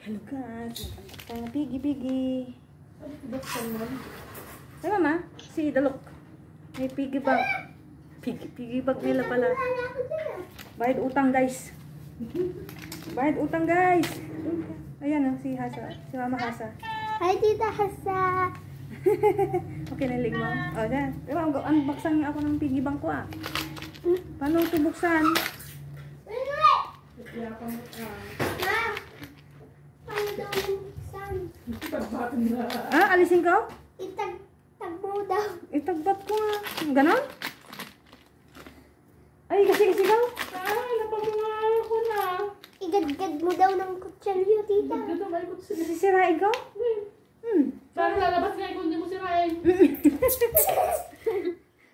Hello guys, piggy. Ay mama, si Dalok. May piggy bag. Piggy bag nila pala. Bayad utang guys. Bayad utang guys. Ayan oh, si Hasa. Si Mama Hasa. Hi Tita Hasa. Okay, nalig mo. O, dyan. Diba, unboxan nga ako ng piggy bank ko ah. Paano ito buksan? Ah, alisin ko? Itagbo daw. Itagbat ko nga. Ganon? Ay, kasi ko. Ay, napamunga ko na. Igadgad mo daw ng kutsilyo, tita. Ganda ba yung sila? Sisirain ko? Parang lalabas nga kung hindi mo sirain.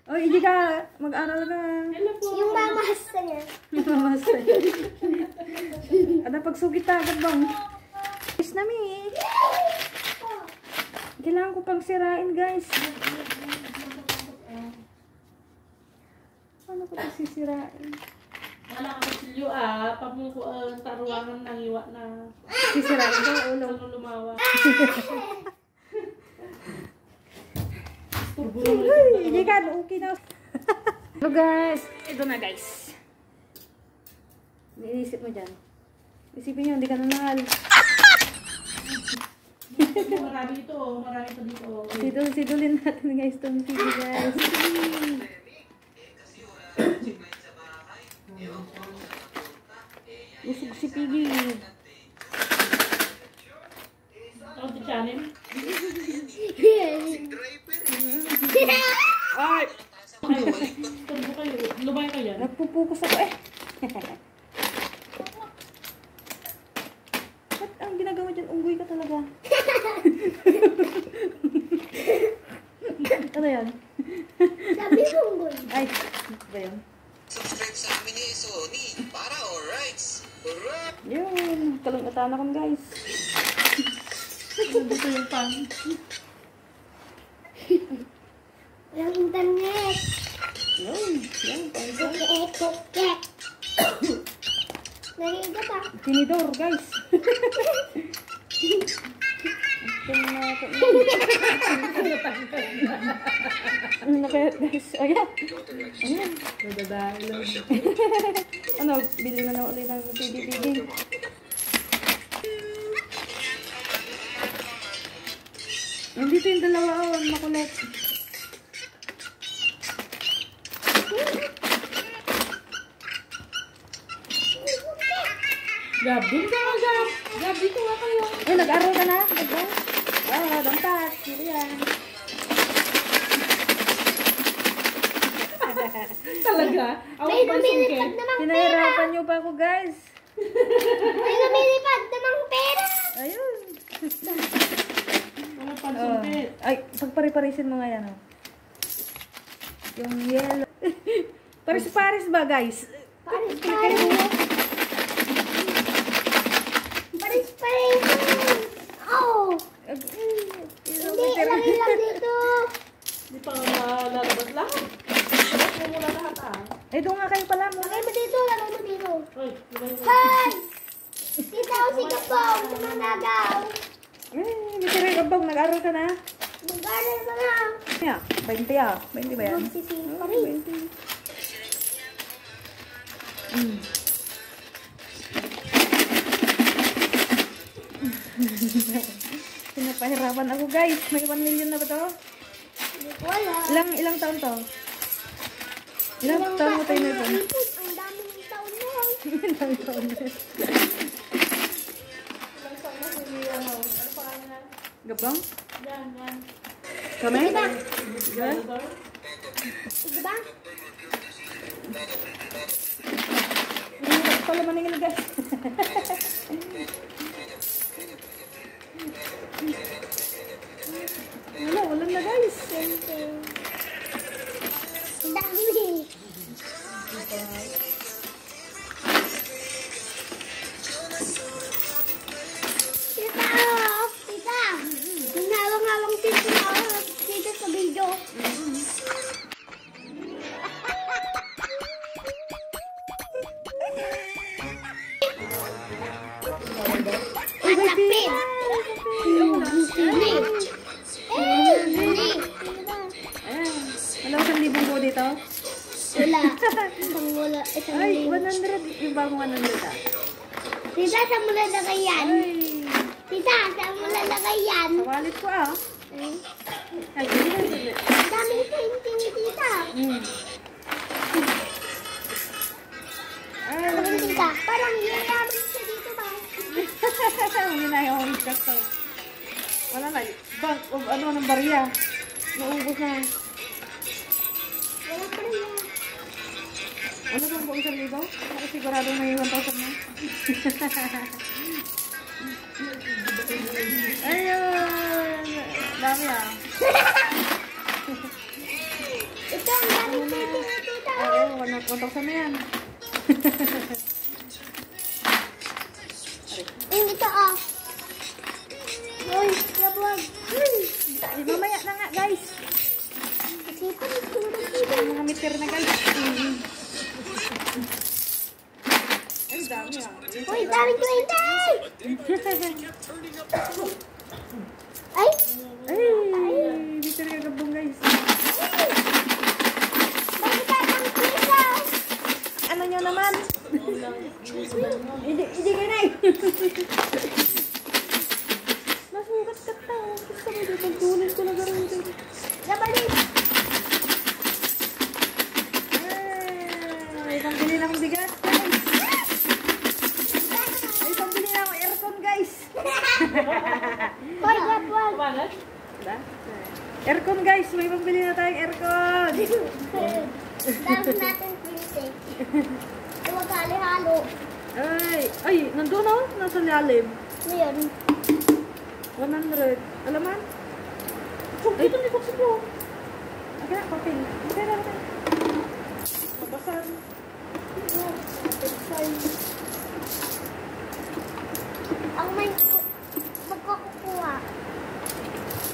O, hindi ka. Mag-aral ka. Hello po. Yung mamahasa niya. Mamasay. Ada pagsugit agad bang? Is na mi. Kailangan ko pang sirain guys. Paano ko ito sisirain? Wala ka silyo ah. Pamungko ang taruangan ng iwa na. Sisirain ko ulo. Ano lumawa. Hindi ka, okay na. Hello guys. Ito na guys. Iniisip mo dyan. Isipin nyo, hindi ka nanahal. Marami ito. Marami ito dito. Sidulin natin guys itong video guys. Usog si Piggy. Ako si Chanem. Ay! Turbo kayo. Lumay ka yan. Nagpupukus ako eh. Ba't ang ginagawa dyan? Unggoy ka talaga. Ano yan? Sabi mo, Unggoy. Ay, ano ba yun? Subscribe sa amin ni Sony para alrights. Hurra! Yun, kalungatan ako guys. Dito yung pan. Walang internet. Yun, yan. Kek. Narinig ka. Tinidor guys. Ano na kaya guys? Ayan. Ayan. Nadadalo. Ano, bili na lang ulit ng piggy. Nandito yung dalawa makulit. Gab, dun ka ka, Gab. Gab, dito nga kayo. Eh, nag-aral ka na? Diba? Don't touch. Dito yan. Talaga? May lumilipad namang pera. Pinahirapan niyo pa ako guys. May lumilipad namang pera. Ayun. Mga pansumpit. Ay, pagpare-parisin mo nga yan. Oh. Yung yellow. Paris-paris ba guys? Paris. Oh. Hindi, ilang dito. Di pa nga lalabas lahat. Lalabas mo muna lahat ah. Eh, doon nga kayo pala mo. Lagay mo dito. Ay, lumay mo. Hi! Tita o si Kapong, tumanagaw. Eh, Mr. Gabang, nag-aral ka na? Mag-aral ka na. Yeah, 20 ah. 20 ba yan? Magsising pa rin. 20. Pinapahirapan ako guys. May 1 million na ba to? Hindi ko alam. Ilang taon to? Ilang taon mo tayo na ito? Ang daming taon na. Ilang taon na. Ilang taon na si ano pangalan na? Gabang? Yan. Kami? Yan? Sige ba? Hindi pala maningil guys. Wala na guys. Ang dami. Tita. Nangawang-awang dito sa video. Uy, baby! Ayan. Wala ko 1,000 po dito. Wala. Isang wala. Isang Ay, libo. 100. Yung bagong 100 ah. Tita, saan mo lalagay yan? Ay, Tita, saan mo lalagay yan? sa wallet ko ah. Ay, Ay, sige. ang daming painting, tita. Ay, Painting ka. Parang yayaman siya dito ba? hindi na yung kasto. Wala na. Ano ng barya? Naubos na. Wala pa rin yan. Ano bang po 1,000? Ako sigurado may 1,000 na. Ayun! Dami ah. Ito, ang daming painting na tita. Oo, 1,000 na yan. Ito ah. Uy, labwag. Ay, mamaya na nga guys. Isipan ko naman dito. Mga meter na guys. Ay, dami ah. Uy, daming 20! Ay! Ay, meter ka gabong guys. Bakit ka ng pisa? Ano nyo naman? Hindi ka na eh. Nasukat ka ta. Gusto mo dito. Pagtulis ko na gano'n dito. Labalit! Ay, pambili na akong bigat. Ay, pambili na akong aircon guys. Hoy, labwag! Kumalat? Diba? Aircon guys. May pambili na tayong aircon. Dami natin printing. Huwag halo-halo. Ay, nandun oh. Nasa lalim. Ngayon, 100. Alaman? Ay, ito may buksin mo. Okay na, papel. Okay na, okay. Mabasan. ang may magkukuha.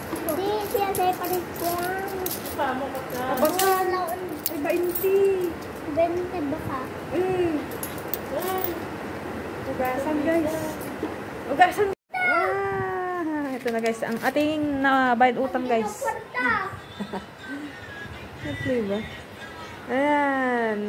Hindi, siya separate ko lang. Pamo ka ka. Mabasan. Ay, 20. 20 ba ka? Ugasan guys. Ugasan. Ito na guys. Ang ating bayad utang guys. Kwarta! Ito ba? Ayan.